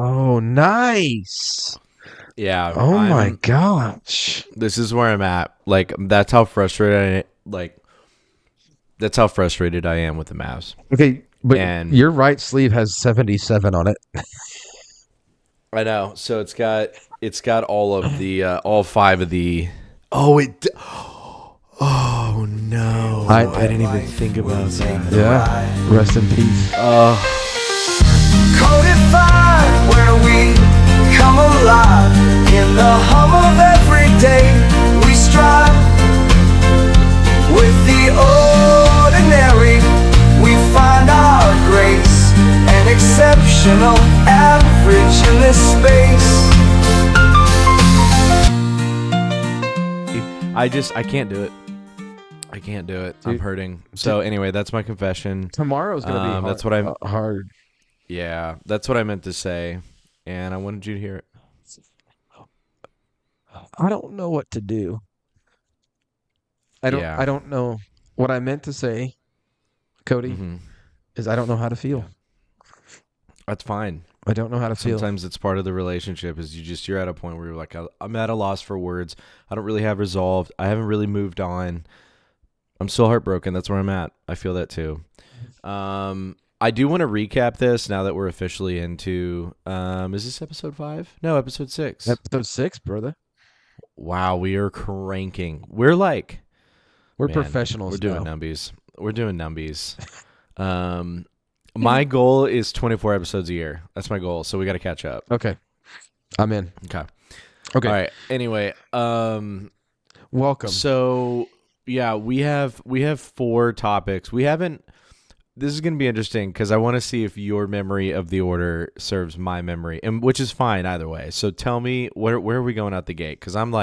Oh, nice. Yeah, Oh my gosh. this is where I'm at. Like that's how frustrated I am with the Mavs. Okay, but And your right sleeve has 77 on it. I know. So it's got all of the all five of the Oh no. I didn't even think about that. Yeah. Rest in peace. Codified, where we come alive in the hum of every day. We strive with the ordinary. We find our grace, an exceptional average in this space. I can't do it. I can't do it. I'm hurting. So anyway, that's my confession. Tomorrow's gonna be hard. That's what I'm. hard. Yeah, that's what I meant to say, and I wanted you to hear it. I don't know what to do. I don't know what I meant to say, Cody. Is I don't know how to feel. That's fine. I don't know how to feel. Sometimes it's part of the relationship. Is you're at a point where you're like, I'm at a loss for words. I don't really have resolve. I haven't really moved on. I'm still heartbroken. That's where I'm at. I feel that too. I do want to recap this now that we're officially into. Is this episode 5? No, episode 6. Episode 6, brother. Wow, we are cranking. We're professionals. We're doing numbies. We're doing numbies. My goal is 24 episodes a year. That's my goal. So we got to catch up. Okay, I'm in. Okay. Okay. All right. Anyway, welcome. So yeah, we have 4 topics. We haven't. This is going to be interesting because I want to see if your memory of the order serves my memory, and which is fine either way. So tell me where are we going out the gate? Because I'm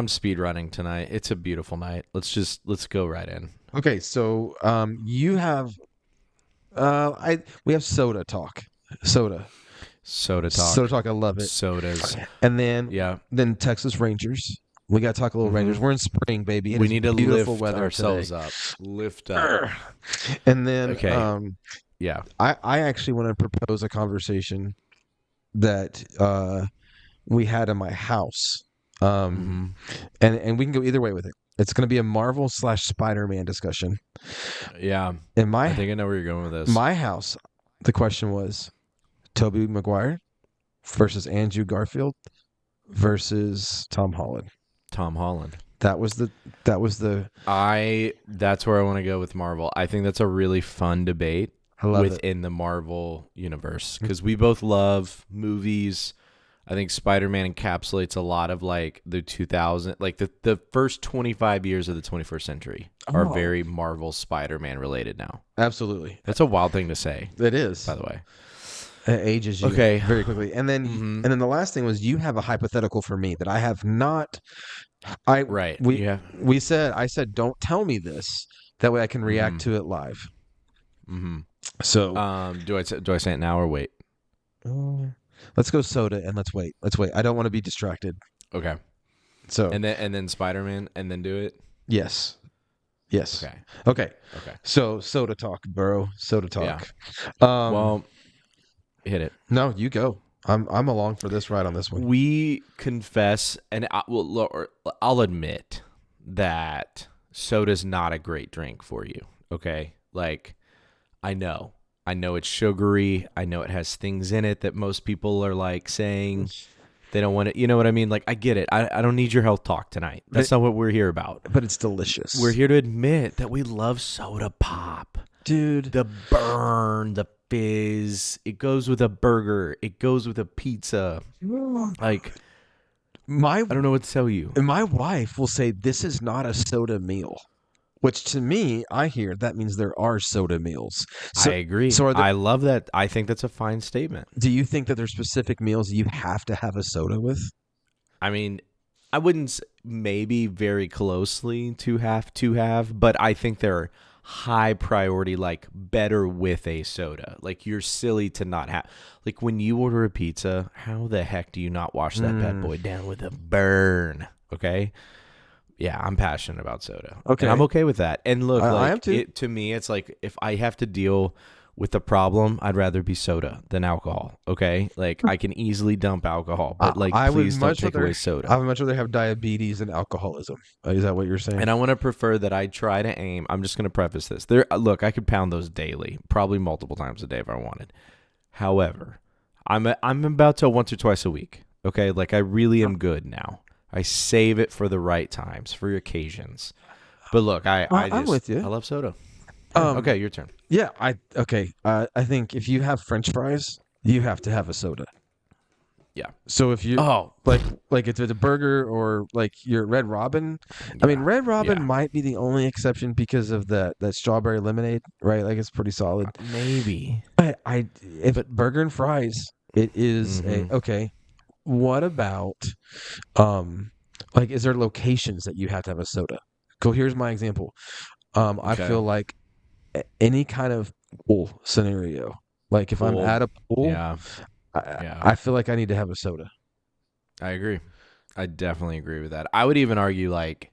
speed running tonight. It's a beautiful night. Let's go right in. Okay, so you have we have soda talk. Soda talk. I love it. Sodas. And then Texas Rangers. We got to talk a little Rangers. We're in spring, baby. We need to beautiful lift weather ourselves today. up. Lift up. And then Okay. Yeah. I actually want to propose a conversation that we had in my house. And we can go either way with it. It's going to be a Marvel / Spider-Man discussion. Yeah. I think I know where you're going with this. My house, the question was Tobey Maguire versus Andrew Garfield versus Tom Holland. That was the That's where I want to go with Marvel. I think that's a really fun debate within the Marvel universe because we both love movies. I think Spider-Man encapsulates a lot of like the 2000, like the first 25 years of the 21st century are very Marvel Spider-Man related now. Absolutely. That's a wild thing to say. It is. By the way. It ages you very quickly. And then the last thing was you have a hypothetical for me that I have not. I said don't tell me this. That way I can react to it live. So do I say it now or wait? Let's go soda and let's wait. I don't want to be distracted. Okay. So and then Spider-Man and then do it. Yes. Okay. So soda talk, bro. Soda talk. Yeah. Well, hit it. No, you go. I'm along for this ride on this one. We confess, and I'll admit that soda's not a great drink for you. Okay, like I know it's sugary. I know it has things in it that most people are like saying they don't want it. You know what I mean? Like I get it. I don't need your health talk tonight. That's not what we're here about. But it's delicious. We're here to admit that we love soda pop, dude. The burn, the fizz. It goes with a burger. It goes with a pizza. Like I don't know what to tell you. My wife will say this is not a soda meal, which to me, I hear that means there are soda meals. I agree. I love that. I think that's a fine statement. Do you think that there's specific meals you have to have a soda with? I mean, I wouldn't maybe very closely to have, but I think they're high priority, like better with a soda. Like you're silly to not have, like when you order a pizza, how the heck do you not wash that bad boy down with a burn? Okay. Yeah, I'm passionate about soda. Okay. And I'm okay with that. And look, I like am too. To me, it's like if I have to deal with the problem, I'd rather be soda than alcohol. Okay, like I can easily dump alcohol, but like I would please don't much take rather away soda. I would much rather have diabetes than alcoholism. Is that what you're saying? And I want to prefer that I try to aim. I'm just going to preface this. There, look, I could pound those daily, probably multiple times a day if I wanted. However, I'm about to once or twice a week. Okay, like I really am good now. I save it for the right times, for occasions. But look, I'm with you. I love soda. Yeah, okay, your turn. Yeah, I think if you have French fries, you have to have a soda. Yeah. So if you Oh, like it's a burger or like your Red Robin, I mean Red Robin yeah. might be the only exception because of that strawberry lemonade, right? Like it's pretty solid. Maybe. But if burger and fries, it is Mhm. okay. What about like is there locations that you have to have a soda? Go, here's my example. I Okay. feel like any kind of pool scenario, like if I'm Pool. at a pool, Yeah. Yeah. I feel like I need to have a soda. I agree. I definitely agree with that. I would even argue like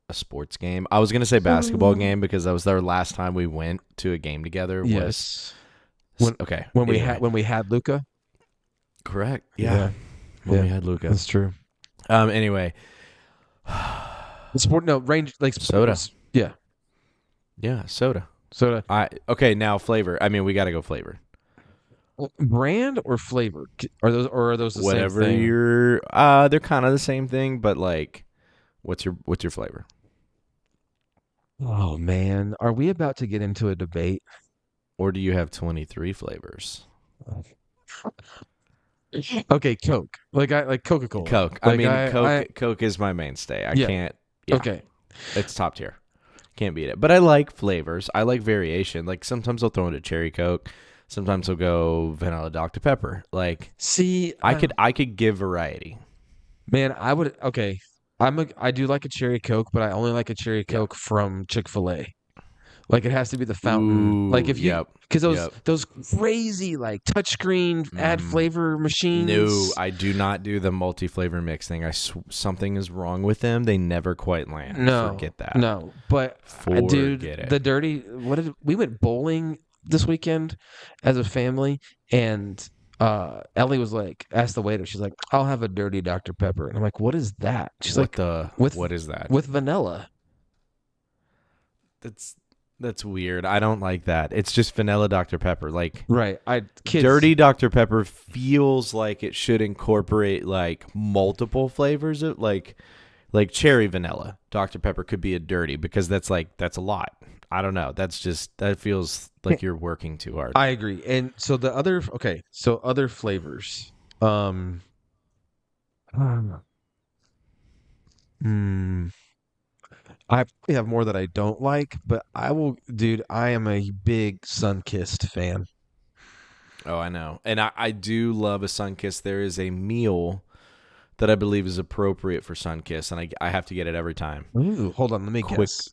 a sports game. I was gonna say basketball game because that was our last time we went to a game together. Yes. Okay. When Anyway. we had Luca. Correct. Yeah. When Yeah. we had Luca. That's true. Anyway. Sport, no, range, like Soda. sports. Yeah. Yeah. Soda. Soda. Okay. Now flavor. I mean, we got to go flavor. Brand or flavor? Are those the Whatever same thing? you're. They're kind of the same thing, but like, what's your flavor? Oh man, are we about to get into a debate? Or do you have 23 flavors? Okay, Coke. Like I like Coca-Cola. Coke. Like I mean, Coke is my mainstay. I can't. Yeah. Okay. It's top tier. Can't beat it. But I like flavors. I like variation. Like sometimes I'll throw in a cherry Coke. Sometimes I'll go vanilla Dr. Pepper. Like See, I could give variety. man, I would. Okay, I do like a cherry Coke, but I only like a cherry Coke from Chick-fil-A. Like it has to be the fountain. Like Ooh, if you, yep. because those crazy like touchscreen add flavor machines. No, I do not do the multi-flavor mix thing. Something is wrong with them. They never quite land. No, forget that. No, but dude, Forget it. the dirty. We went bowling this weekend as a family, and Ellie was like, asked the waiter. She's like, "I'll have a dirty Dr Pepper," and I'm like, "What is that?" She's what like, what is that? With vanilla." That's weird. I don't like that. It's just vanilla Dr. Pepper. Like Right. dirty Dr. Pepper feels like it should incorporate like multiple flavors of like cherry vanilla. Dr. Pepper could be a dirty because that's a lot. I don't know. That feels like you're working too hard. I agree. And so other flavors. I probably have more that I don't like, but dude, I am a big Sunkissed fan. Oh, I know. And I do love a Sunkist. There is a meal that I believe is appropriate for Sunkist, and I have to get it every time. Ooh, hold on, let me guess.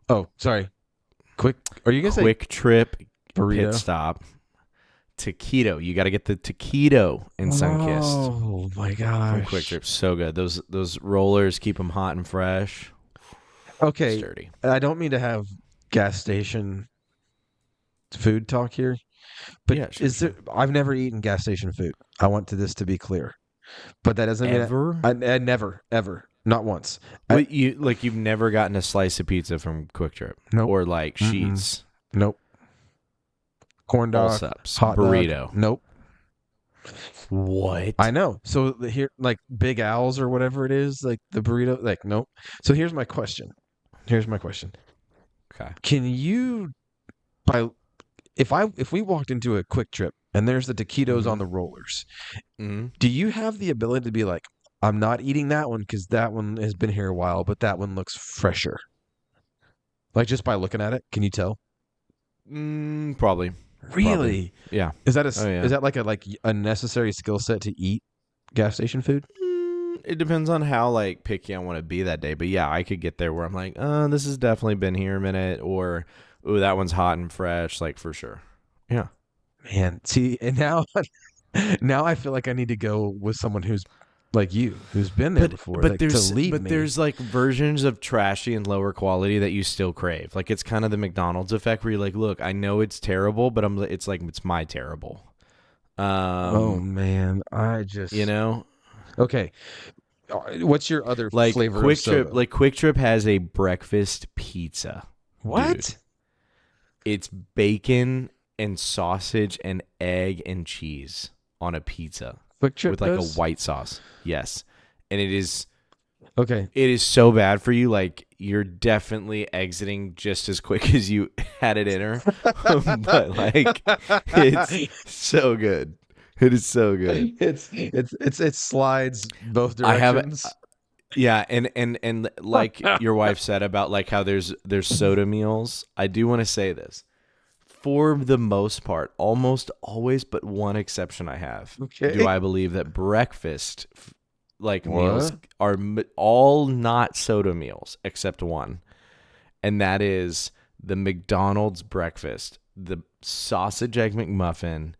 Oh, sorry. Quick. Are you gonna say Quick Trip burrito? Pit Stop taquito? You got to get the taquito in Sunkist. Oh my gosh. From Quick Trip, so good. Those rollers keep them hot and fresh. Okay. Sturdy. I don't mean to have gas station food talk here, but Yeah, sure. I've never eaten gas station food. I want this to be clear, but that doesn't mean I never ever. Not once. You've never gotten a slice of pizza from Quick Trip? Nope. Or like Sheets? Nope. Corn dog, All-Sups, hot burrito. Dog. Nope. What? I know. So here, like Big Al's or whatever it is, like the burrito, like nope. So here's my question. Okay. Can you, if we walked into a Quick Trip and there's the taquitos on the rollers, do you have the ability to be like, I'm not eating that one because that one has been here a while, but that one looks fresher? Like just by looking at it, can you tell? Probably. Really? Probably. Yeah. Is that is that like a necessary skill set to eat gas station food? It depends on how like picky I want to be that day, but yeah, I could get there where I'm like, this has definitely been here a minute, or ooh, that one's hot and fresh, like for sure. Yeah. Man, see, and now I feel like I need to go with someone who's like you, who's been there before, like, to lead me. There's like versions of trashy and lower quality that you still crave. Like it's kind of the McDonald's effect where you're like, look, I know it's terrible, but it's like it's my terrible. Oh man, I just Okay, what's your other like flavor Quick of soda? Trip? Like Quick Trip has a breakfast pizza. What? Dude. It's bacon and sausage and egg and cheese on a pizza. Quick Trip with like does? a white sauce. Yes. And it is Okay. It is so bad for you. Like you're definitely exiting just as quick as you had it in her. But like it's so good. It is so good. It slides both directions. Yeah, and like your wife said about like how there's soda meals. I do want to say this. For the most part, almost always, but one exception I have, do I believe that breakfast meals are all not soda meals except one, and that is the McDonald's breakfast, the sausage egg McMuffin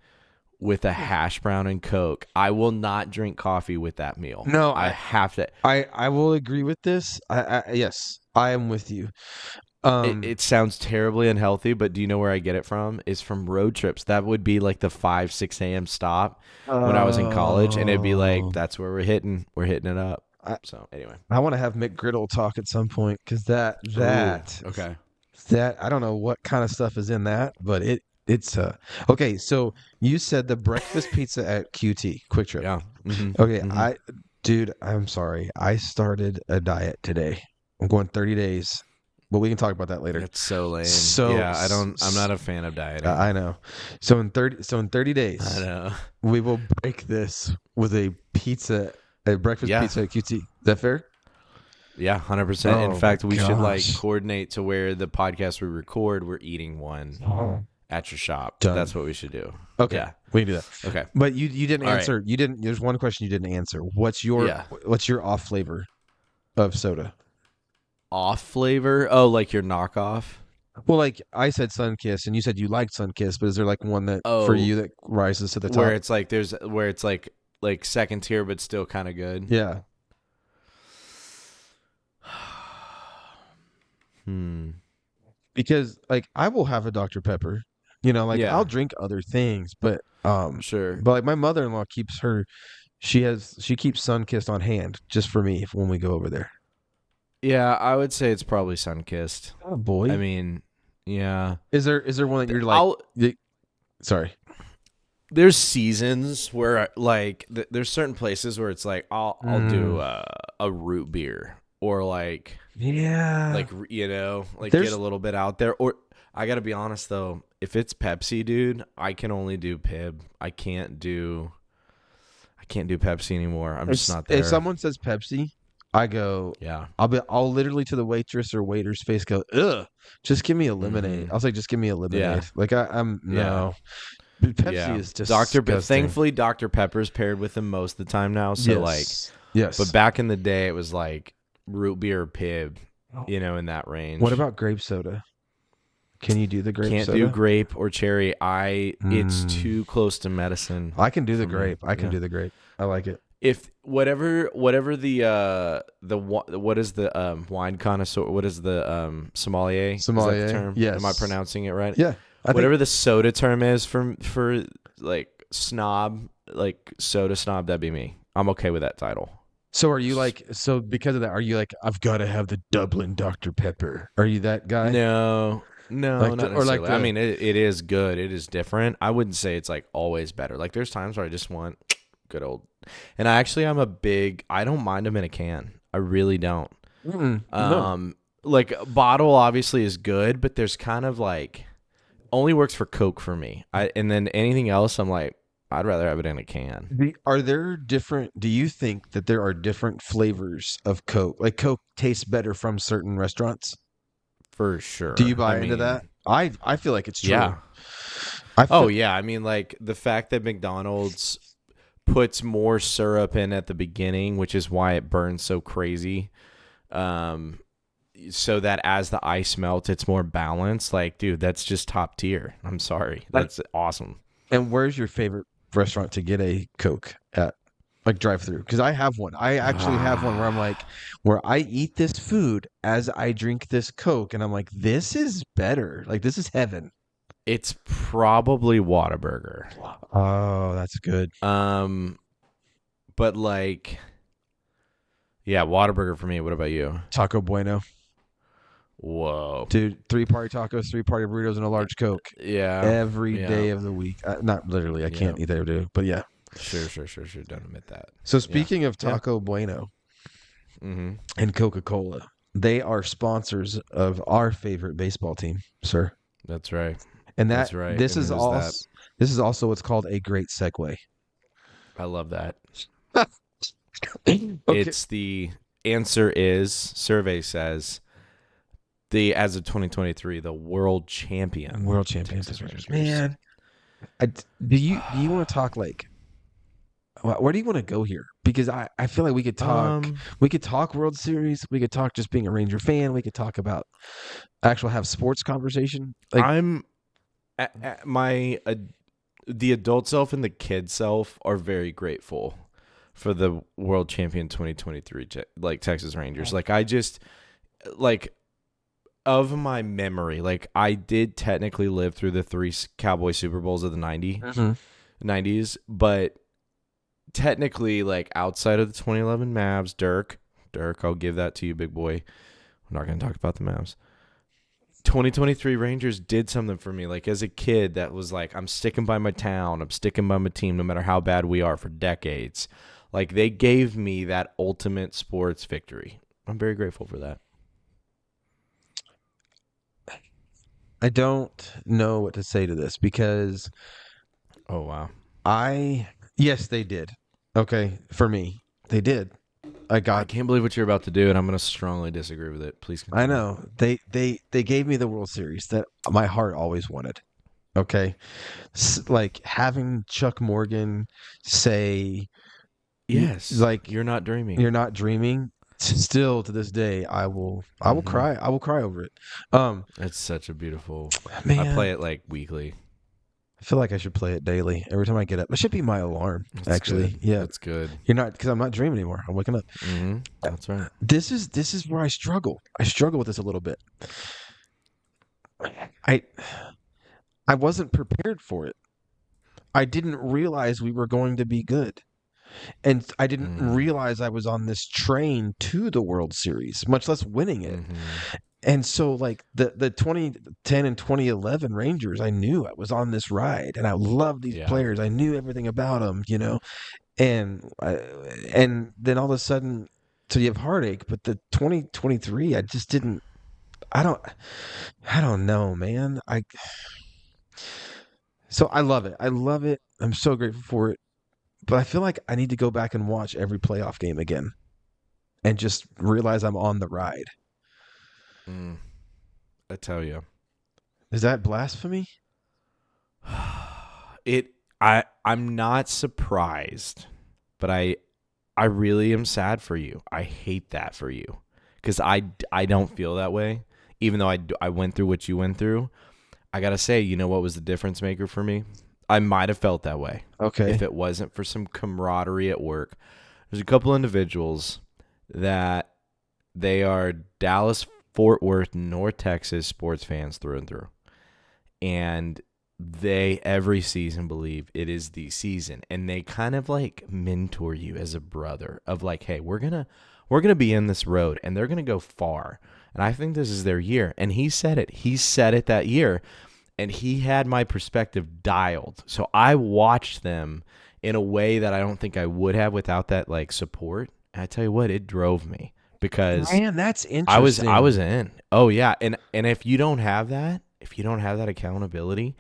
with a hash brown and Coke. I will not drink coffee with that meal. No, I have to. I will agree with this. Yes, I am with you. It sounds terribly unhealthy, but do you know where I get it from? It's from road trips. That would be like the 5-6 a.m. stop when I was in college, and it'd be like, that's where we're hitting it up. So anyway, I want to have McGriddle talk at some point because that I don't know what kind of stuff is in that, but it's okay. So you said the breakfast pizza at QT Quick Trip. Yeah. Mm-hmm. Okay, mm-hmm. I'm sorry. I started a diet today. I'm going 30 days. But we can talk about that later. It's so lame. I'm not a fan of dieting. I know. So in 30 days, I know. we will break this with a breakfast pizza at QT. Is that fair? Yeah, 100%. In fact, we should like coordinate to where the podcast we record, we're eating one at your shop. Done. That's what we should do. Okay. Yeah. We can do that. Okay. But you didn't answer. Right. You didn't. There's one question you didn't answer. What's your off flavor of soda? Off flavor? Oh, like your knockoff? Well, like I said Sunkist, and you said you liked Sunkist, but is there like one that for you that rises to the top? Where it's like second tier, but still kind of good. Yeah. Because like I will have a Dr. Pepper, I'll drink other things, but sure. But like my mother-in-law she keeps Sunkist on hand just for me when we go over there. Yeah, I would say it's probably Sunkist. Oh boy. I mean, yeah. Is there one that you're like sorry. There's seasons where like there's certain places where it's like I'll do a root beer or like get a little bit out there. Or I got to be honest though, if it's Pepsi, dude, I can only do Pib. I can't do Pepsi anymore. I'm just not there. If someone says Pepsi, I go, yeah. I'll literally to the waitress or waiter's face go, ugh, just give me a lemonade. I'll say, just give me a lemonade. Yeah. Like no. Pepsi is disgusting. Thankfully, Dr. Pepper's paired with them most of the time now. So yes. But back in the day, it was like root beer or Pib, in that range. What about grape soda? Can you do the grape soda? Can't do grape or cherry. It's too close to medicine. I can do the grape. I can do the grape. I like it. If whatever the what is the wine connoisseur? What is the sommelier? Sommelier. Is that the term? Yes. Am I pronouncing it right? Yeah. Whatever the soda term is for like snob, like soda snob, that'd be me. I'm okay with that title. So are you because of that? Are you like I've got to have the Dublin Dr. Pepper? Are you that guy? No, not necessarily. I mean, it is good. It is different. I wouldn't say it's like always better. Like there's times where I just want good old. And I don't mind them in a can. I really don't. No. Like a bottle obviously is good, but there's kind of like only works for Coke for me. And then anything else, I'm like, I'd rather have it in a can. Do you think that there are different flavors of Coke? Like Coke tastes better from certain restaurants? For sure. Do you buy into that? I feel like it's true. Yeah. Yeah. I mean, like the fact that McDonald's puts more syrup in at the beginning, which is why it burns so crazy. So that as the ice melts, it's more balanced. Like, dude, that's just top tier. I'm sorry. That's awesome. And where's your favorite restaurant to get a Coke at? like drive through, because I have one. I actually have one where I'm like, where I eat this food as I drink this Coke, and I'm like, this is better. Like this is heaven. It's probably Whataburger. Oh, that's good. But like, yeah, Whataburger for me. What about you? Taco Bueno, Whoa. dude. 3-party tacos, 3-party burritos, and a large Coke Yeah. every yeah. day of the week. Not literally. I can't eat every day, but yeah. Sure. Don't admit that. So speaking of Taco Bueno and Coca-Cola, they are sponsors of our favorite baseball team, sir. That's right. And That's right. This And is who's also that? this is also what's called a great segue. I love that. Okay. It's the answer is survey says as of 2023 the world champion. World champion. Texas Rangers. Man, do you want to talk like where do you want to go here? Because I feel like we could talk World Series, we could talk just being a Ranger fan, we could talk about have sports conversation. Like I'm the adult self and the kid self are very grateful for the world champion 2023 like Texas Rangers. Like I just like of my memory, like I did technically live through the 3 Cowboy Super Bowls of the 90s, but technically like outside of the 2011 Mavs, Dirk, I'll give that to you, big boy. I'm not going to talk about the Mavs. 2023 Rangers did something for me. Like as a kid, that was like, I'm sticking by my town. I'm sticking by my team, no matter how bad we are for decades. Like they gave me that ultimate sports victory. I'm very grateful for that. I don't know what to say to this because Oh, wow. yes, they did. Okay, for me, they did. I can't believe what you're about to do, and I'm going to strongly disagree with it. Please continue. I know. They gave me the World Series that my heart always wanted. Okay? Like having Chuck Morgan say yes, like you're not dreaming. You're not dreaming. Still to this day I will cry. I will cry over it. It's such a beautiful man. I play it like weekly. I feel like I should play it daily. Every time I get up. It should be my alarm, That's actually. Good. Yeah. That's good. You're not, because I'm not dreaming anymore. I'm waking up. That's right. This is where I struggle. I struggle with this a little bit. I wasn't prepared for it. I didn't realize we were going to be good. And I didn't realize I was on this train to the World Series, much less winning it. And so, like, the 2010 and 2011 Rangers, I knew I was on this ride, and I loved these players. I knew everything about them, you know. And then all of a sudden, so you have heartache. But the 2023, I just didn't. I don't know, man. So I love it. I love it. I'm so grateful for it. But I feel like I need to go back and watch every playoff game again, and just realize I'm on the ride. I tell you, is that blasphemy? I'm not surprised, but I really am sad for you. I hate that for you because I don't feel that way, even though I went through what you went through. I gotta say, you know what was the difference maker for me? I might have felt that way. Okay. If it wasn't for some camaraderie at work. There's a couple individuals that they are Dallas, Fort Worth, North Texas sports fans through and through. And they every season believe it is the season. And they kind of like mentor you as a brother of like, hey, we're gonna be in this road and they're gonna go far. And I think this is their year. And he said it. He said it that year. And he had my perspective dialed. So I watched them in a way that I don't think I would have without that like support. And I tell you what, it drove me because man, that's interesting. I was in. Oh yeah. And if you don't have that accountability,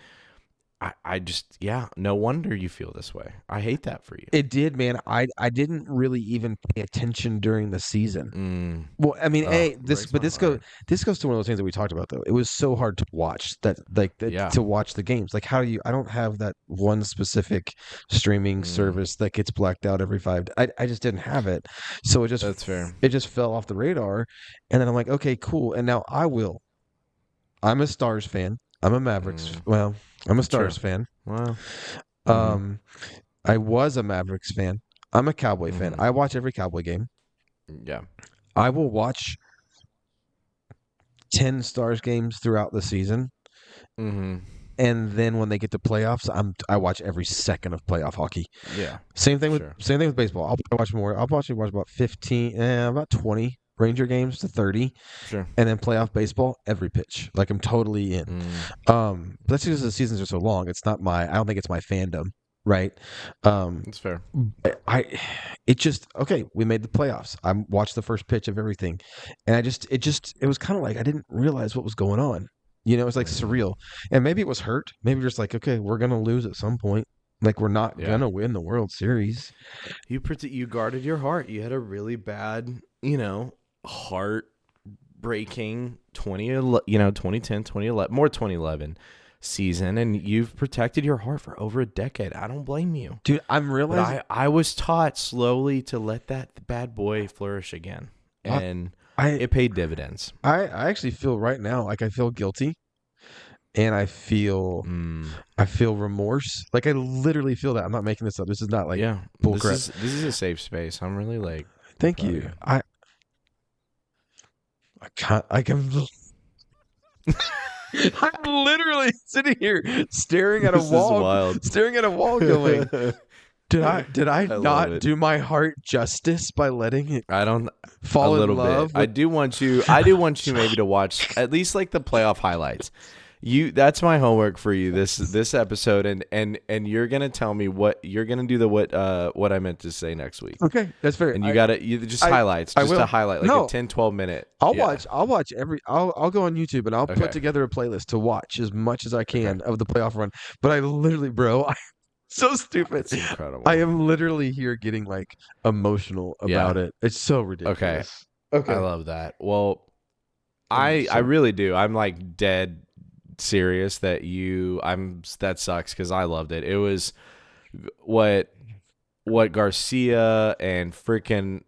I just, no wonder you feel this way. I hate that for you. It did, man. I didn't really even pay attention during the season. Well, I mean, this goes to one of those things that we talked about though. It was so hard to watch to watch the games. Like I don't have that one specific streaming service that gets blacked out every 5 days. I just didn't have it. So that's fair. It just fell off the radar. And then I'm like, okay, cool. And now I'm a Stars fan. I'm a Mavericks. Well, I'm a Stars fan. Wow. I was a Mavericks fan. I'm a Cowboy fan. I watch every Cowboy game. Yeah. I will watch 10 Stars games throughout the season. Mm-hmm. And then when they get to playoffs, I watch every second of playoff hockey. Yeah. Same thing Sure. with baseball. I'll watch more. I'll probably watch about 15, about 20 Ranger games to 30, Sure. and then playoff baseball every pitch. Like I'm totally in. But that's because the seasons are so long. It's not I don't think it's my fandom, right? That's fair. It just okay. We made the playoffs. I watched the first pitch of everything, and it was kind of like I didn't realize what was going on. You know, it was like surreal. And maybe it was hurt. Maybe just like, okay, we're going to lose at some point. Like, we're not going to win the World Series. You guarded your heart. You had a really bad, heart-breaking 2010, 2011, more 2011 season, and you've protected your heart for over a decade. I don't blame you. Dude, I'm realizing. But I was taught slowly to let that bad boy flourish again. And it paid dividends. I actually feel right now like I feel guilty, and I feel remorse. Like I literally feel that. I'm not making this up. This is not like bullcrap. This is a safe space. I'm really like. Thank you. I can't. I can. I'm literally sitting here staring at a wall. Staring at a wall, going. Did I not do my heart justice by letting it fall in love? I do want you maybe to watch at least like the playoff highlights. That's my homework for you this episode, and you're gonna tell me what you're gonna do what I meant to say next week. Okay, that's fair. And you just highlights, just a highlight, like a 10-12 minute. I'll watch I'll go on YouTube and I'll put together a playlist to watch as much as I can of the playoff run. But I literally, bro, so stupid. It's incredible. I am literally here getting like emotional about it. It's so ridiculous. Okay. I love that. Well, I really do. I'm like dead serious that that sucks because I loved it. It was what Garcia and freaking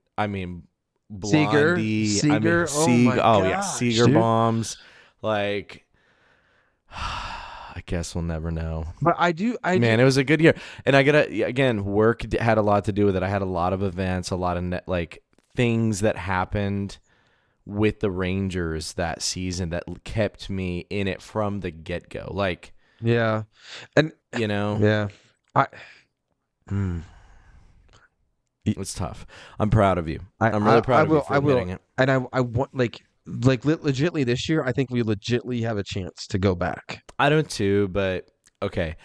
Blondie, Seager, Seager dude. bombs, like. I guess we'll never know. But it was a good year. And work had a lot to do with it. I had a lot of events, a lot of things that happened with the Rangers that season that kept me in it from the get-go. Like, yeah. And yeah. It's tough. I'm proud of you. I'm really proud of you for admitting it. And I want legitly this year, I think we legitly have a chance to go back. I don't too, but okay.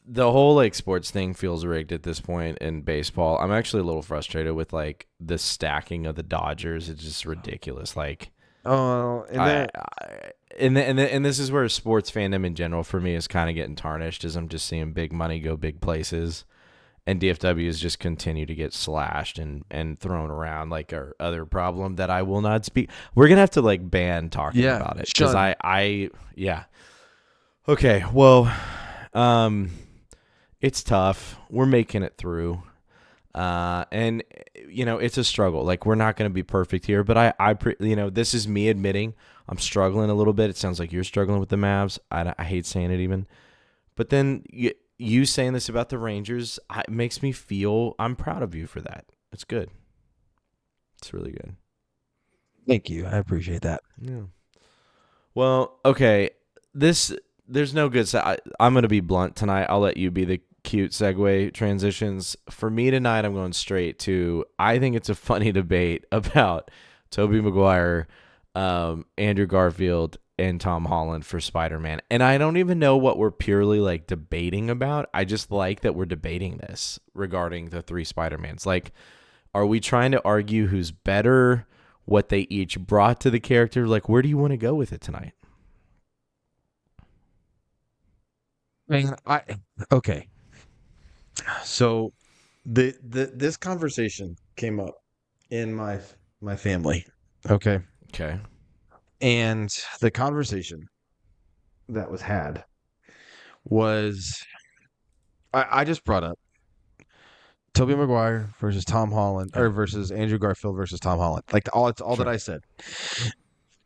The whole sports thing feels rigged at this point in baseball. I'm actually a little frustrated with the stacking of the Dodgers. It's just ridiculous. And this is where sports fandom in general for me is kind of getting tarnished, as I'm just seeing big money go big places. And DFWs just continue to get slashed and thrown around like our other problem that I will not speak. We're going to have to ban talking about it. Because Okay, well, it's tough. We're making it through. And, it's a struggle. We're not going to be perfect here. But this is me admitting I'm struggling a little bit. It sounds like you're struggling with the Mavs. I hate saying it even. But then you saying this about the Rangers makes me feel I'm proud of you for that. It's good. It's really good. Thank you. I appreciate that. Yeah. Well, okay. There's no good. I'm going to be blunt tonight. I'll let you be the cute segue transitions. For me tonight, I'm going straight to, I think it's a funny debate about Tobey Maguire, Andrew Garfield, and Tom Holland for Spider-Man. And I don't even know what we're purely debating about. I just like that we're debating this regarding the three Spider-Mans. Are we trying to argue who's better, what they each brought to the character? Where do you want to go with it tonight? Okay. So this conversation came up in my family. Okay. Okay. And the conversation that was had was I just brought up Tobey Maguire versus Tom Holland, or versus Andrew Garfield versus Tom Holland. It's all that I said.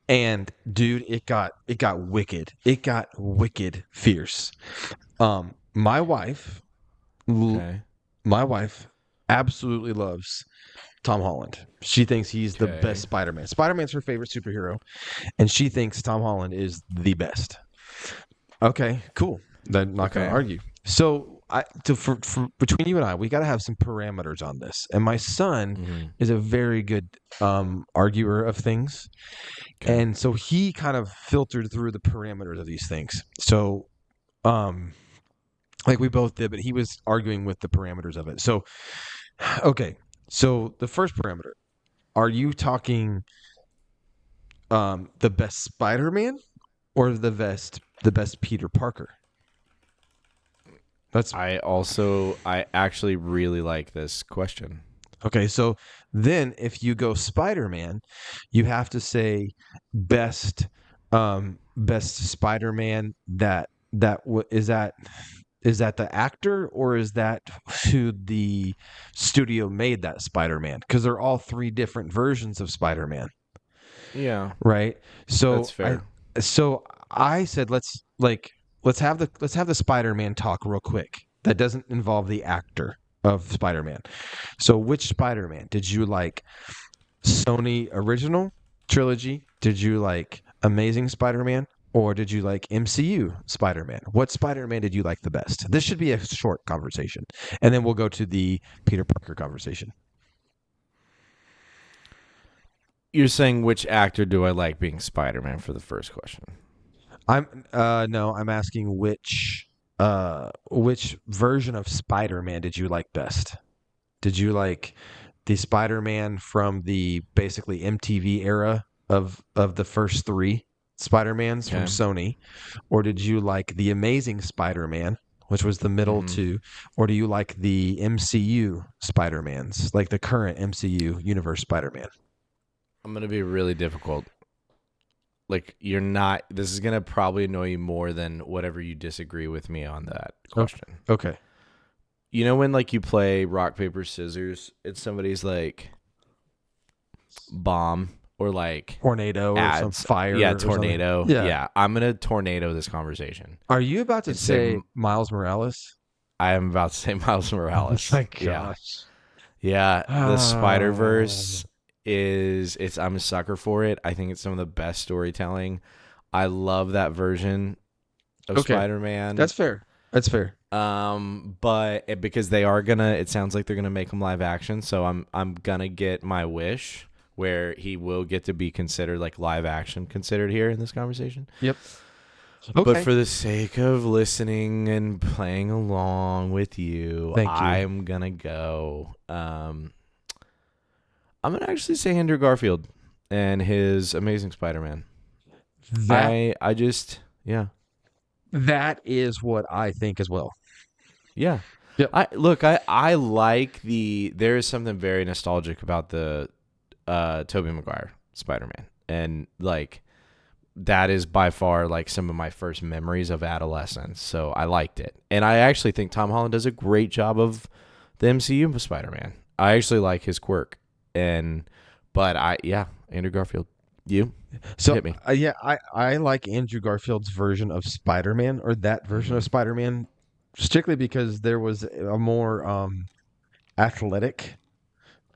And dude, it got wicked. It got wicked fierce. My wife absolutely loves Tom Holland. She thinks he's the best Okay. Spider-Man. Spider-Man's her favorite superhero, and she thinks Tom Holland is the best. Okay, cool. I'm not going to Okay. argue. So, for between you and I, we got to have some parameters on this. And my son Mm-hmm. is a very good arguer of things, Okay. and so he kind of filtered through the parameters of these things. So, um, like we both did, but he was arguing with the parameters of it. So, okay. So the first parameter: are you talking the best Spider-Man or the best Peter Parker? That's I actually really like this question. okay. So then, if you go Spider-Man, you have to say best Spider-Man. Is that the actor, or is that who the studio made that Spider-Man? Because they're all three different versions of Spider-Man, Yeah, right? that's So I fair. so I said let's have the Spider-Man talk real quick. That doesn't involve the actor of Spider-Man. So which Spider-Man did you like? Sony original trilogy? Did you like Amazing Spider-Man? Or did you like MCU Spider-Man? What Spider-Man did you like the best? This should be a short conversation. And then we'll go to the Peter Parker conversation. You're saying which actor do I like being Spider-Man for the first question? I'm asking which version of Spider-Man did you like best? Did you like the Spider-Man from the basically MTV era of the first three Spider-Mans from Okay. Sony, or did you like the Amazing Spider-Man, which was the middle Mm-hmm. two, or do you like the MCU Spider-Mans, like the current MCU universe Spider-Man? I'm gonna be really difficult. Like you're not. This is gonna probably annoy you more than whatever you disagree with me on that question. Okay. You know when like you play rock paper scissors, it's somebody's like bomb or like Tornado or some ads. fire Yeah, or something. tornado. Yeah. Yeah, I'm gonna tornado this conversation Are you about to and say say Miles Morales? I am about to say Miles Oh Morales. my Yeah, gosh. yeah. The Spider Oh. Verse is it's. I'm a sucker for it. I think it's some of the best storytelling. I love that version of Okay. Spider-Man. That's fair. That's fair. But because they are gonna, it sounds like they're gonna make him live action. So I'm gonna get my wish where he will get to be considered like live action considered here in this conversation. Yep. But Okay. for the sake of listening and playing along with you, Thank you. I'm gonna go. I'm gonna actually say Andrew Garfield and his Amazing Spider-Man. That I just yeah. that is what I think as well. Yeah. Yep. I like there is something very nostalgic about the Tobey Maguire Spider-Man. And like that is by far like some of my first memories of adolescence. So I liked it. And I actually think Tom Holland does a great job of the MCU of Spider-Man. I actually like his quirk. But Andrew Garfield. You? So Hit me. I like Andrew Garfield's version of Spider-Man, or that version of Spider-Man, strictly because there was a more athletic,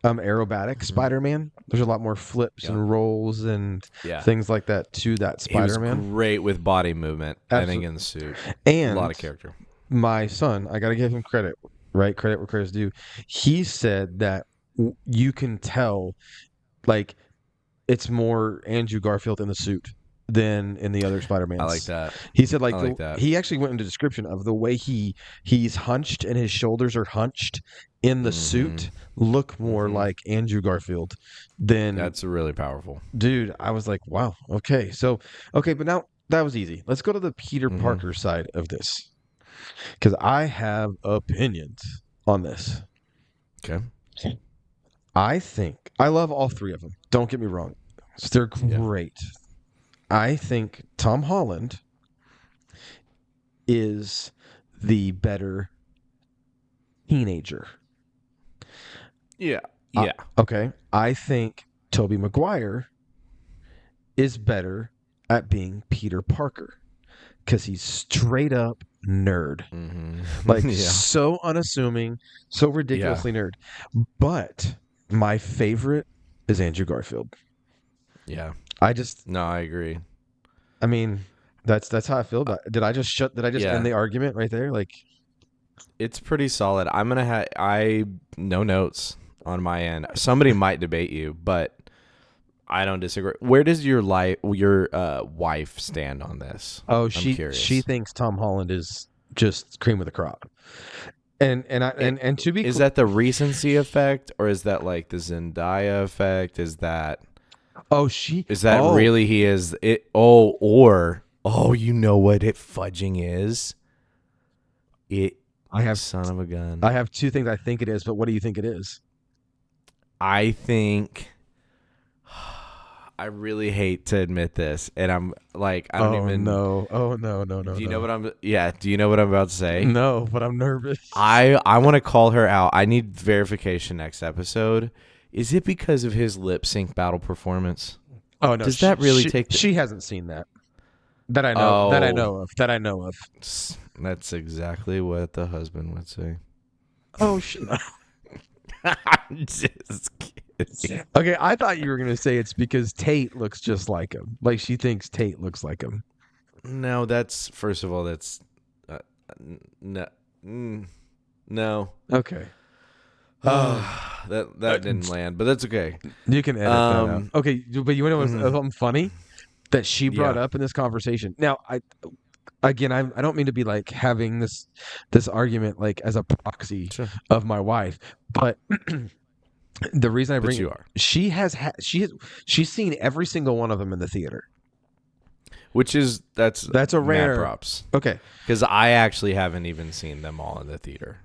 aerobatic Spider-Man. There's a lot more flips Yep. and rolls and Yeah. things like that to that He was Spider-Man. great with body movement, I think, Absolutely. in the suit. And A lot of character. my son, I got to give him credit, right? Credit where credit's due. He said that you can tell, like, it's more Andrew Garfield in the suit than in the other Spider-Mans. I like that. He said, like, I like that. he actually went into description of the way he's hunched and his shoulders are hunched in the suit look more like Andrew Garfield than. That's really powerful. Dude, I was like, wow, okay. So, okay, but now that was easy. Let's go to the Peter Parker side of this, because I have opinions on this. Okay. I think I love all three of them. Don't get me wrong. They're great. I think Tom Holland is the better teenager. Yeah. Yeah. Okay. I think Tobey Maguire is better at being Peter Parker, because he's straight up nerd. Like Yeah. so unassuming, so ridiculously nerd. But my favorite is Andrew Garfield. Yeah. I just No, I agree. I mean, that's how I feel about it. Did I just Yeah. end the argument right there? Like, It's pretty solid. I'm gonna have no notes on my end. Somebody might debate you, but I don't disagree. Where does your wife stand on this? oh, I'm she curious. thinks Tom Holland is just cream of the crop. And to be Is cl- that the recency effect, or is that like the Zendaya effect? Is that oh, she oh, really he is it? Oh, you know what it fudging is? It I have son of a gun. I have two things I think it is, but what do you think it is? I think I really hate to admit this, and I'm like, I don't Oh even. no. Oh no, no, no, Do you know no. what I'm? Yeah. Do you know what I'm about to say? No, but I'm nervous. I want to call her out. I need verification next episode. Is it because of his lip sync battle performance? Oh no, Does that really take the? she hasn't seen that. That I know. That I Oh, know of. That I know of. that's exactly what the husband would say. Oh shit. I'm just kidding. Okay, I thought you were gonna say it's because Tate looks just like him. Like she thinks Tate looks like him. No, that's first of all, that's no, no. Okay. That didn't land, but that's okay. You can edit that out. Okay, but you know what's something funny that she brought Yeah. up in this conversation. Now, I don't mean to be like having this argument like as a proxy Sure. of my wife, but the reason I But bring you it, are. she's seen every single one of them in the theater. Which is that's a mad rare props. Okay. Because I actually haven't even seen them all in the theater.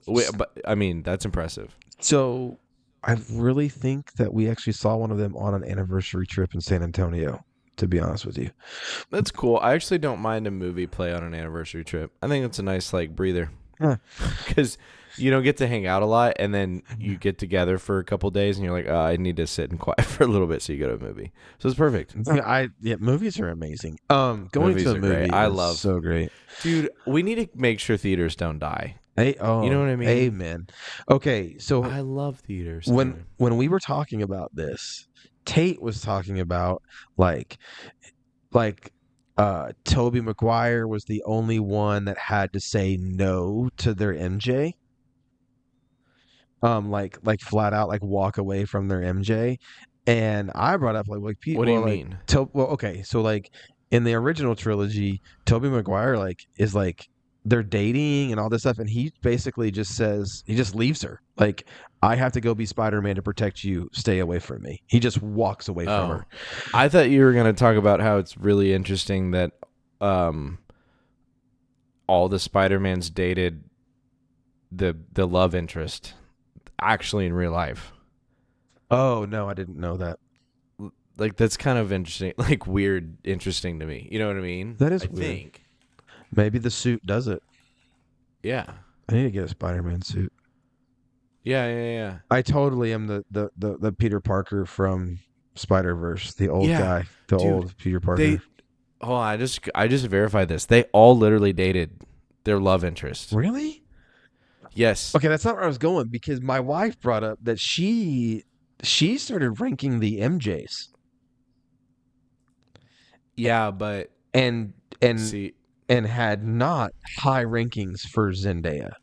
But I mean, that's impressive. So I really think that we actually saw one of them on an anniversary trip in San Antonio, to be honest with you. That's cool. I actually don't mind a movie play on an anniversary trip. I think it's a nice like breather. Huh. Because you don't get to hang out a lot, and then you get together for a couple days, and you're like, I need to sit and quiet for a little bit, so you go to a movie. So it's perfect. Movies are amazing. Going Movies to a are great. movie I is love- so great. Dude, we need to make sure theaters don't die. You know what I mean? Amen. Okay, so I love theaters. when we were talking about this, Tate was talking about like Toby Maguire was the only one that had to say no to their MJ. Like flat out like walk away from their MJ. And I brought up like people What do you mean? okay, so like in the original trilogy, Toby Maguire like is like they're dating and all this stuff, and he basically just says he just leaves her. Like, I have to go be Spider-Man to protect you. Stay away from me. He just walks away from her. I thought you were going to talk about how it's really interesting that all the Spider-Mans dated the love interest actually in real life. Oh no, I didn't know that. Like, that's kind of interesting, like weird, interesting to me. You know what I mean? That is I weird. think. Maybe the suit does it. Yeah. I need to get a Spider-Man suit. Yeah. I totally am the Peter Parker from Spider-Verse, the old guy, the dude, old Peter Parker. I just verified this. They all literally dated their love interest. Really? Yes. Okay, that's not where I was going, because my wife brought up that she started ranking the MJs. Yeah, but and see, and had not high rankings for Zendaya.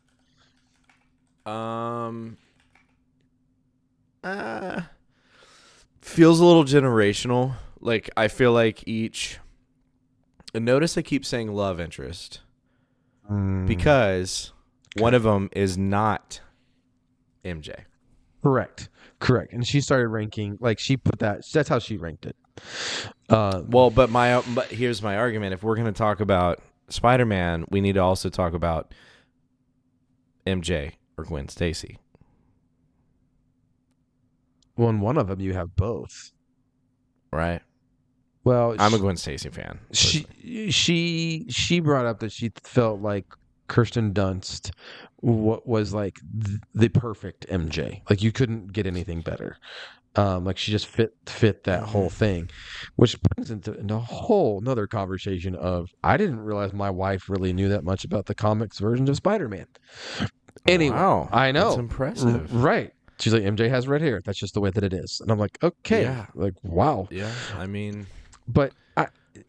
Feels a little generational. Like, I feel like each. And notice I keep saying love interest because one of them is not MJ. Correct. And she started ranking, like she put that's how she ranked it. But here's my argument. If we're going to talk about Spider-Man, we need to also talk about MJ or Gwen Stacy. Well, in one of them you have both. Right? Well, I'm a Gwen Stacy fan. She brought up that she felt like Kirsten Dunst was like the perfect MJ. Like, you couldn't get anything better. Like she just fit that whole thing, which brings into a whole another conversation of I didn't realize my wife really knew that much about the comics versions of Spider-Man. Anyway, Wow, I that's know, impressive. right? She's like, MJ has red hair. That's just the way that it is, and I'm like, okay, Yeah, like wow. yeah. I mean, But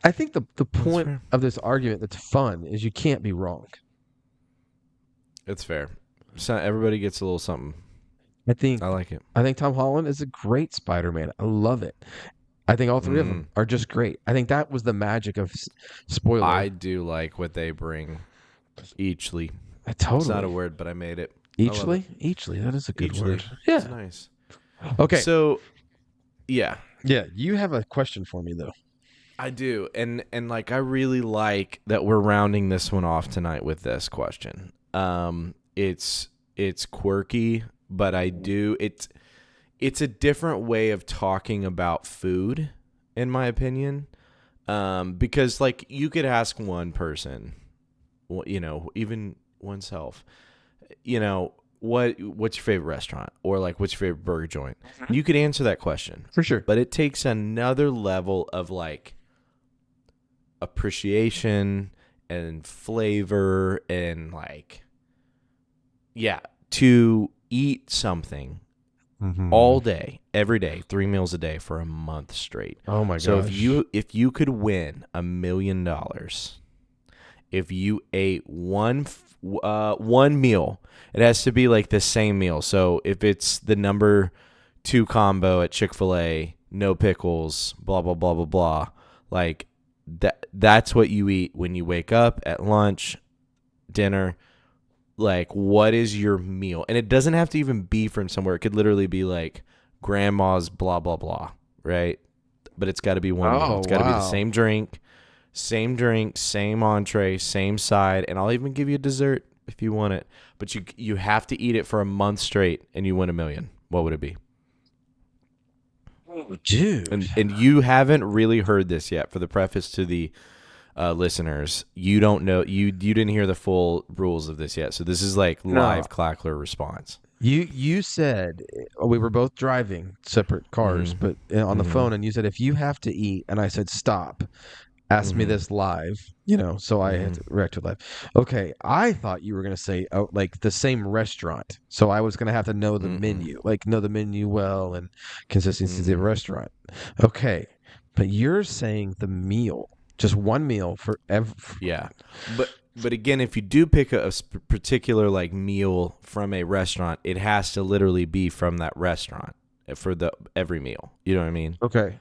I think the that's point fair. of this argument that's fun is you can't be wrong. It's fair. So everybody gets a little something. I think I like it. Tom Holland is a great Spider-Man. I love it. I think all three of them are just great. I think that was the magic of spoiler. I do like what they bring. Eachly. Totally. It's not a word, but I made it. Eachly? Eachly. That is a good Eachly. word. Yeah. It's nice. Okay. So, yeah. Yeah, you have a question for me though. I do. And like I really like that we're rounding this one off tonight with this question. It's quirky, but it's a different way of talking about food, in my opinion. Because like you could ask one person, you know, even oneself, you know, what's your favorite restaurant, or like what's your favorite burger joint? You could answer that question For sure. but it takes another level of like appreciation and flavor and like, yeah, to eat something all day, every day, 3 meals a day for a month straight. Oh my gosh. So if you could win $1 million, if you ate one meal, it has to be like the same meal. So if it's the number 2 combo at Chick-fil-A, no pickles, blah blah blah blah blah, like that's what you eat when you wake up, at lunch, dinner. Like, what is your meal? And it doesn't have to even be from somewhere. It could literally be like grandma's blah blah blah, right? But it's got to be one meal. It's got to be the same drink, same entree, same side, and I'll even give you a dessert if you want it. But you have to eat it for a month straight, and you win $1 million. What would it be? Oh, dude. And you haven't really heard this yet. For the preface to the listeners, you don't know, you didn't hear the full rules of this yet. So this is like live Clackler response. You said we were both driving separate cars, but on the phone, and you said if you have to eat, and I said stop. Ask me this live, you know, so I had to react to it live. Okay, I thought you were going to say, like the same restaurant. So I was going to have to know the menu, like know the menu well and consistency of the restaurant. Okay, but you're saying the meal, just one meal for every. Yeah, but again, if you do pick a particular like meal from a restaurant, it has to literally be from that restaurant for every meal. You know what I mean? Okay.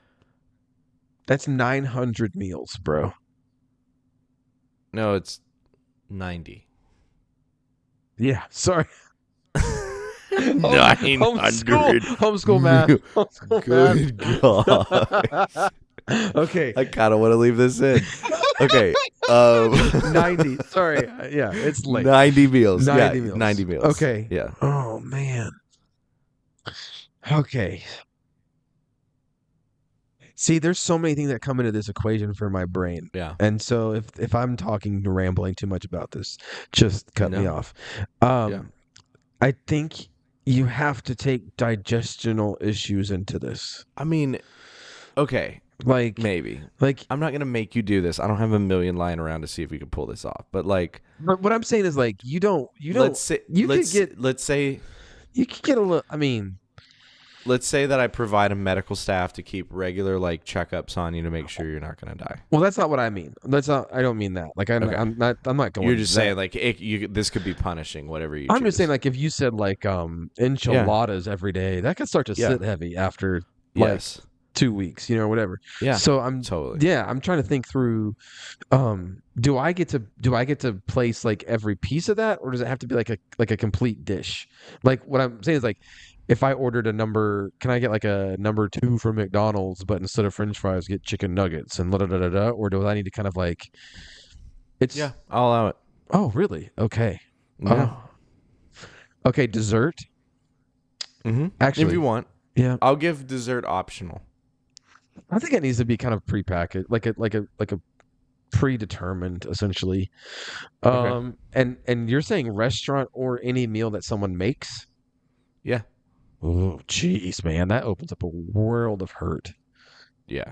That's 900 meals, bro. No, it's 90. Yeah, sorry. 900. Homeschool math. Good God. Okay. I kind of want to leave this in. Okay. 90. Sorry. Yeah, it's late. 90 meals. 90 yeah, meals. 90 meals. Okay. Yeah. Oh, man. Okay. See, there's so many things that come into this equation for my brain. Yeah. And so if I'm talking rambling too much about this, just cut me off. I think you have to take digestional issues into this. I mean, okay. Like maybe. Like I'm not going to make you do this. I don't have a million lying around to see if we can pull this off. But like, but what I'm saying is like you don't let's say you could get a little, I mean, let's say that I provide a medical staff to keep regular like checkups on you to make sure you're not going to die. Well, that's not what I mean. I don't mean that. Like I'm not going. You're just saying like this could be punishing whatever you. I'm just saying like if you said like enchiladas every day, that could start to sit heavy after like 2 weeks, you know, whatever. Yeah. So I'm trying to think through. Do I get to place like every piece of that, or does it have to be like a complete dish? Like what I'm saying is like, if I ordered can I get like a number 2 from McDonald's, but instead of French fries, get chicken nuggets and or do I need to kind of like? I'll allow it. Oh, really? Okay. Yeah. Okay, dessert. Mm-hmm. Actually, if you want, I'll give dessert optional. I think it needs to be kind of prepackaged, like a predetermined, essentially. And you're saying restaurant or any meal that someone makes? Yeah. Oh, jeez, man, that opens up a world of hurt. Yeah.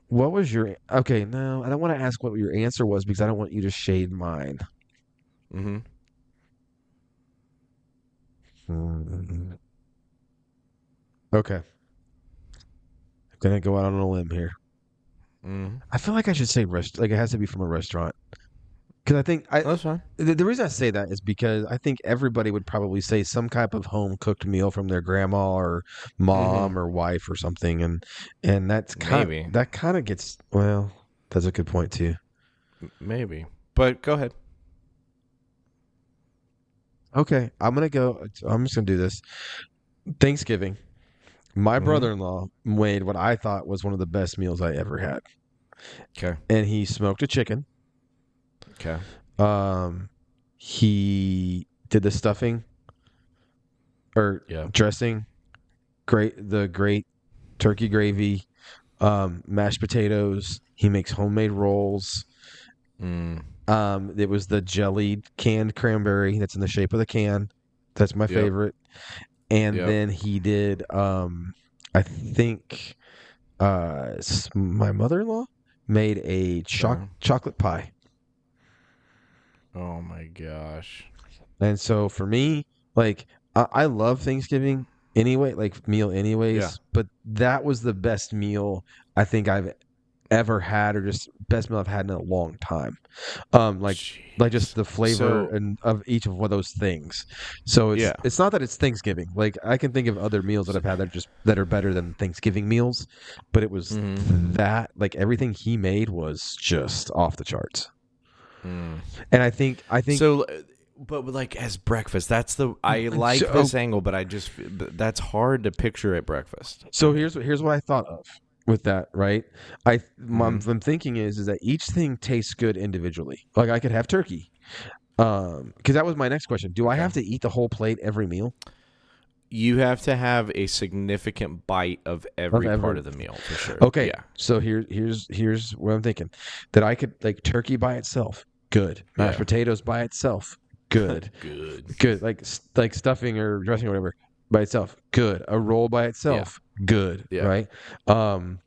What was your okay? No, I don't want to ask what your answer was because I don't want you to shade mine. Mm-hmm. Hmm. Okay, I'm gonna go out on a limb here. Mm-hmm. I feel like I should say like it has to be from a restaurant because I think That's fine. the reason I say that is because I think everybody would probably say some type of home cooked meal from their grandma or Mm-hmm. mom or wife or something, and Maybe. that kind of gets well. That's a good point too. Maybe. But go ahead. Okay, I'm gonna go. I'm just gonna do this. Thanksgiving. My Mm-hmm. brother-in-law made what I thought was one of the best meals I ever had, Okay. and he smoked a chicken. Okay. Um, he did the stuffing or Yeah. dressing, great turkey gravy, mashed potatoes. He makes homemade rolls. Mm. It was the jellied canned cranberry that's in the shape of the can. That's my Yep. favorite. And Yep. then he did, I think, my mother-in-law made a Sure. chocolate pie. Oh my gosh. And so for me, like I love Thanksgiving anyway, like meal Yeah. anyways, but that was the best meal I think I've ever had, or just best meal I've had in a long time. Like just Jeez. the flavor So and of each of those things. So yeah. it's not that it's Thanksgiving. Like I can think of other meals that So, I've had that are better than Thanksgiving meals, but it was mm-hmm. that like everything he made was just off the charts. Mm. And I think So, but like as breakfast, that's the I like so, this angle, but I just that's hard to picture at breakfast for so me. here's what I thought of with that, right? Mm-hmm. I'm thinking is that each thing tastes good individually. Like I could have turkey. Because that was my next question. Do I Okay. have to eat the whole plate every meal You have to have a significant bite of of every part every? of the meal for sure. Okay, Yeah. so here's what I'm thinking. That I could like turkey by itself, good. Mashed Yeah. potatoes by itself, good. Good. Good. Like stuffing or dressing or whatever by itself, good. A roll by Yeah. itself, good. Yeah. Right. Um,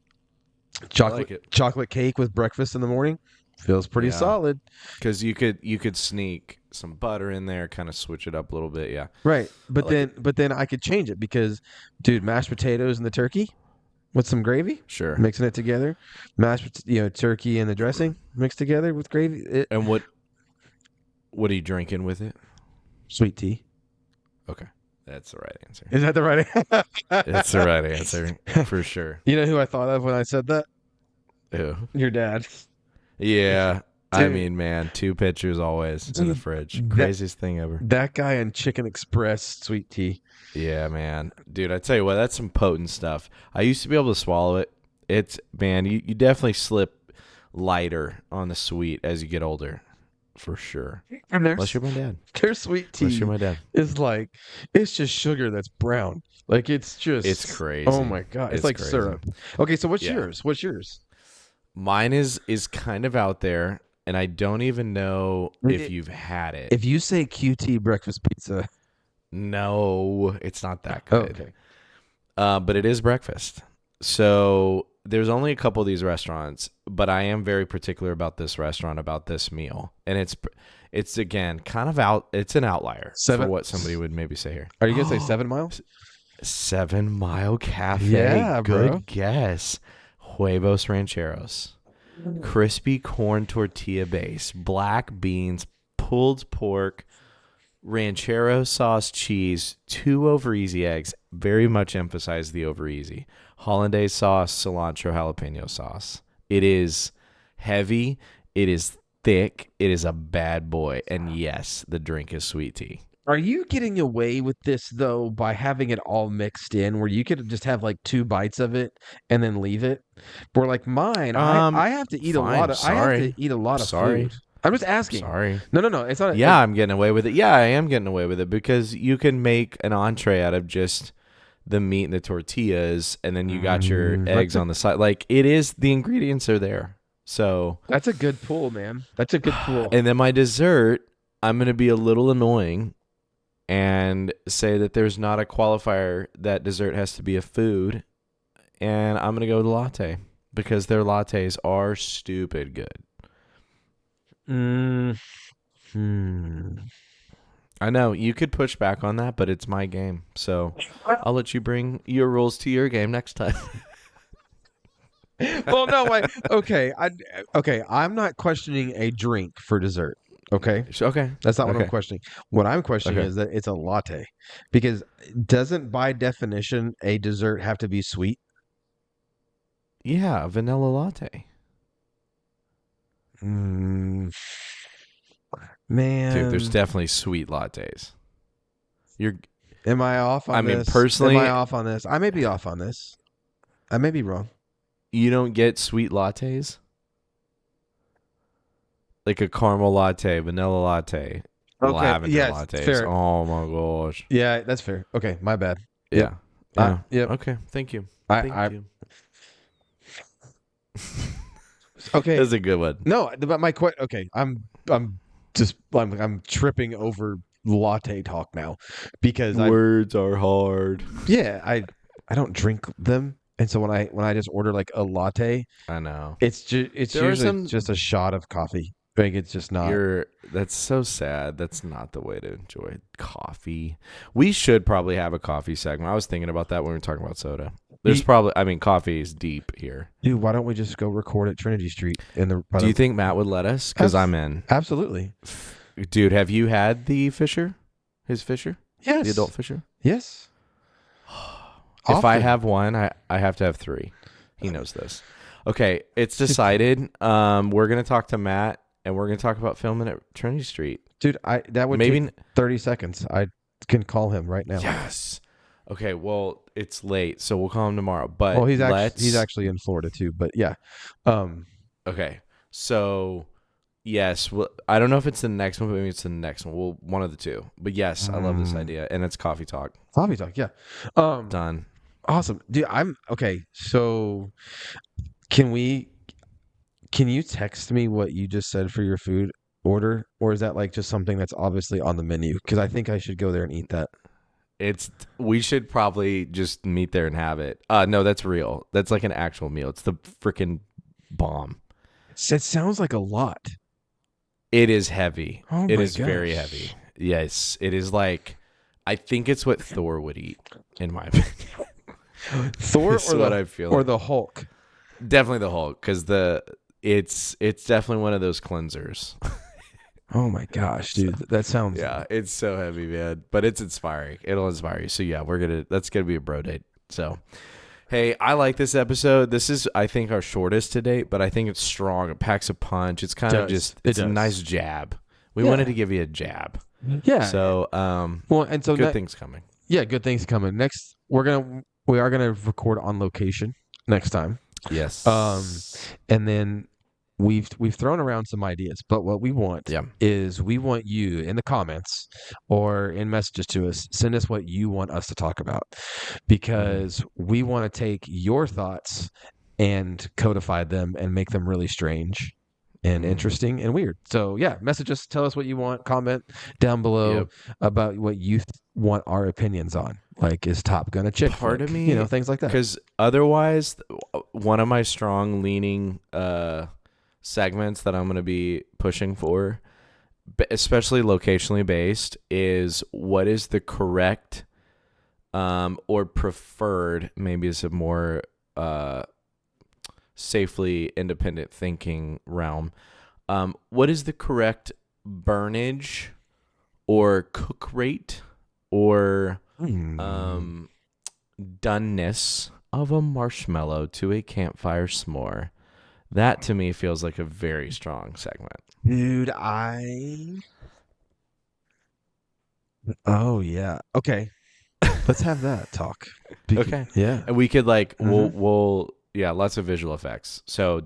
I like it. chocolate cake with breakfast in the morning feels pretty Yeah. solid. Because you could sneak some butter in there, kind of switch it up a little bit. Yeah. Right. I like it. But then I could change it because, dude, mashed potatoes and the turkey with some gravy, Sure. mixing it together. Turkey and the dressing mixed together with gravy. And what are you drinking with it? Sweet tea. Okay. That's the right answer. Is that the right? It's the right answer for sure. You know who I thought of when I said that? Ew. Your dad. Yeah. I Dude. mean, man, 2 pitchers always in the Dude, fridge. that Craziest thing ever. that guy in Chicken Express sweet tea. Yeah, man. Dude, I tell you what, that's some potent stuff. I used to be able to swallow it. It's, man, you definitely slip lighter on the sweet as you get older. For sure. And Unless you're my dad. their sweet Unless tea you're my dad. is like it's just sugar that's brown. Like it's just It's crazy. Oh my god, it's like crazy. syrup. Okay, so what's Yeah. yours? What's yours? Mine is kind of out there, and I don't even know if you've had it. If you say QT breakfast pizza, No, it's not that oh, good. okay. But it is breakfast. So there's only a couple of these restaurants, but I am very particular about this restaurant, about this meal. And it's again kind of out. It's an outlier for what somebody would maybe say here. Are you gonna say 7 miles? 7 Mile Cafe. Yeah, Good bro. guess. Huevos Rancheros. Crispy corn tortilla base, black beans, pulled pork, ranchero sauce, cheese, 2 over easy eggs. Very much emphasize the over easy. Hollandaise sauce, cilantro, jalapeno sauce. It is heavy. It is thick. It is a bad boy. And yes, the drink is sweet tea. Are you getting away with this though by having it all mixed in, where you could just have like 2 bites of it and then leave it? Where like mine, I have to eat a lot Fine. of I have to Sorry. eat a lot of Sorry. food. I'm just asking. Sorry. No, it's not. Yeah, I'm getting away with it. Yeah, I am getting away with it because you can make an entree out of just the meat and the tortillas, and then you got your eggs on the side. Like it is, the ingredients are there. So That's a good pull, man. That's a good pull. and then my dessert, I'm gonna be a little annoying. and say that there's not a qualifier that dessert has to be a food, and I'm gonna go with latte because their lattes are stupid good. Hmm. I know you could push back on that, but it's my game, so I'll let you bring your rules to your game next time. Well, no, okay. I'm not questioning a drink for dessert. Okay, Okay. that's not what I'm Okay. questioning. What I'm questioning Okay. is that it's a latte, because doesn't by definition a dessert have to be sweet? Yeah, vanilla latte. Mm, Dude, there's man, definitely sweet lattes. You're am I off I on mean, this? Am I personally, off on this? I may be off on this. I may be wrong. you don't get sweet lattes? Like a caramel latte, vanilla latte, Okay, lavender yeah, it's lattes. fair. Oh my gosh. Yeah, that's fair. Okay, my bad. Yep. Yeah. Yeah. Yep. Okay. Thank you. I Thank you. okay. That's a good one. No, but my question. Okay, I'm tripping over latte talk now, because Words are hard. I don't drink them, and so when I just order like a latte, I know. it's There are usually some just a shot of coffee. Like, it's just not. That's so sad. That's not the way to enjoy coffee. We should probably have a coffee segment. I was thinking about that when we were talking about soda. There's probably, I mean, coffee is deep here. Dude, why don't we just go record at Trinity Street in the? Do you think Matt would let us? Because I'm in. Absolutely. Dude, have you had the Fisher? His Fisher? Yes. The adult Fisher? Yes. If I Often. have one, I have to have three. He knows this. Okay, it's decided. We're going to talk to Matt, and we're going to talk about filming at Trinity Street. Dude, that would Maybe take 30 seconds. I can call him right now. Yes. Okay, well, it's late, so we'll call him tomorrow. But Well, he's actually in Florida too, but yeah. Okay, so yes, well, I don't know if it's the next one, but maybe it's the next one. Well, one of the two. But yes, I love this idea, and it's coffee talk. Coffee talk, yeah. Done. Awesome. Dude, I'm okay. So can you text me what you just said for your food order, or is that like just something that's obviously on the menu? Because I think I should go there and eat that. We should probably just meet there and have it. No, that's real. That's like an actual meal. It's the freaking bomb. It sounds like a lot. It is heavy. Oh It my is very gosh. heavy. Yes, it is like, I think it's what Thor would eat, in my opinion. Thor Is or what the I feel or like. the Hulk? Definitely the Hulk, because it's definitely one of those cleansers. Oh my gosh, dude. That sounds Yeah, it's so heavy, man. But it's inspiring. It'll inspire you. So yeah, that's gonna be a bro date. So hey, I like this episode. This is, I think, our shortest to date, but I think it's strong. It packs a punch. It's kind of does. it's It a does. nice jab. We Yeah. wanted to give you a jab. Yeah. So Well, and so good things coming. yeah, good things coming. Next, we are gonna record on location next time. Yes. And then we've thrown around some ideas, but what we want Yeah. is we want you in the comments or in messages to us, send us what you want us to talk about, because we want to take your thoughts and codify them and make them really strange and interesting and weird. So yeah, message us, tell us what you want, comment down below Yep. about what you want our opinions on. Like, is Top Gun a chick Part flick? of me, Things like that. because otherwise, one of my strong leaning segments that I'm going to be pushing for, especially locationally based, is what is the correct or preferred, maybe is a more safely independent thinking realm. What is the correct burnage or cook rate or doneness of a marshmallow to a campfire s'more? That to me feels like a very strong segment. Dude, oh yeah. Okay. Let's have that talk. Okay. Yeah. And we could like we'll yeah, lots of visual effects. So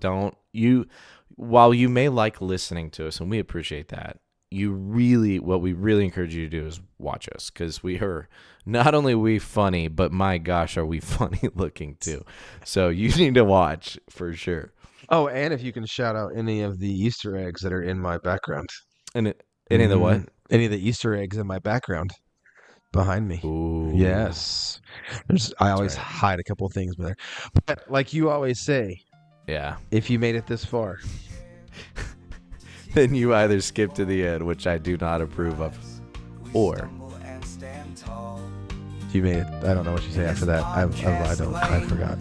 while you may like listening to us, and we appreciate that, what we really encourage you to do is watch us, because we are not only we funny, but my gosh, are we funny looking too. So you need to watch for sure. Oh, and if you can shout out any of the Easter eggs that are in my background. And any of the what? Any of the Easter eggs in my background. behind me. Ooh. Yes. I always right. hide a couple of things there. But like you always say, Yeah. if you made it this far, Then you either skip to the end, which I do not approve of, or you made it. I don't know what you say after that. I forgot.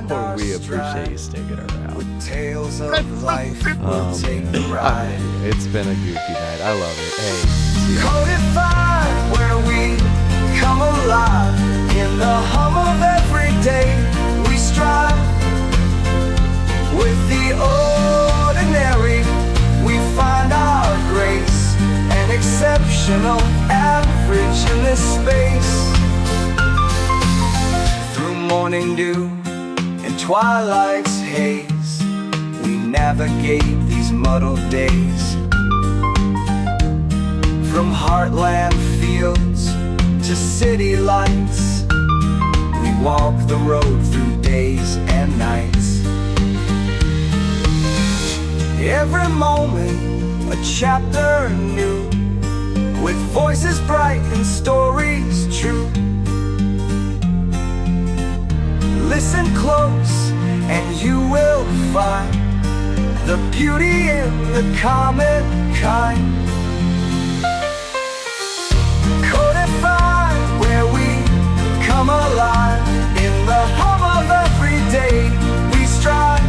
or we appreciate you sticking around. With tales of life, we'll take the ride. It's been a goofy night. I love it. Hey, see ya. Codified, where we come alive. In the hum of every day, we strive. With the ordinary, we find our grace. An exceptional average in this space. Through morning dew and twilight's haze, we navigate these muddled days. From heartland fields to city lights, we walk the road through days and nights. Every moment a chapter new, with voices bright and stories true. Listen close and you will find the beauty in the common kind. Codified, where we come alive. In the hum of every day, we strive.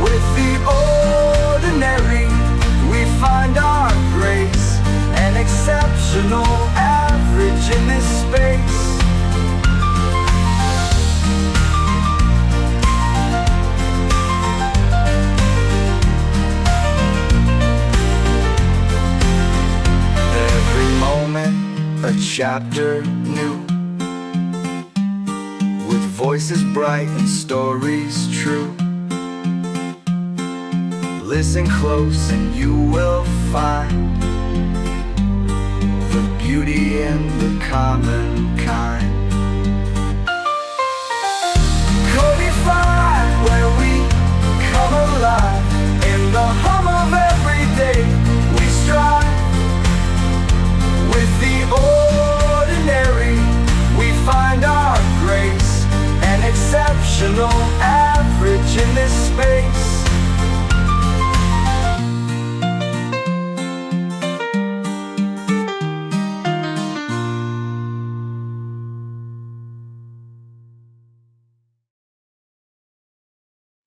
With the ordinary, we find our grace. An exceptional average in this space. Every moment a chapter new, with voices bright and stories true. Listen close and you will find the beauty in the common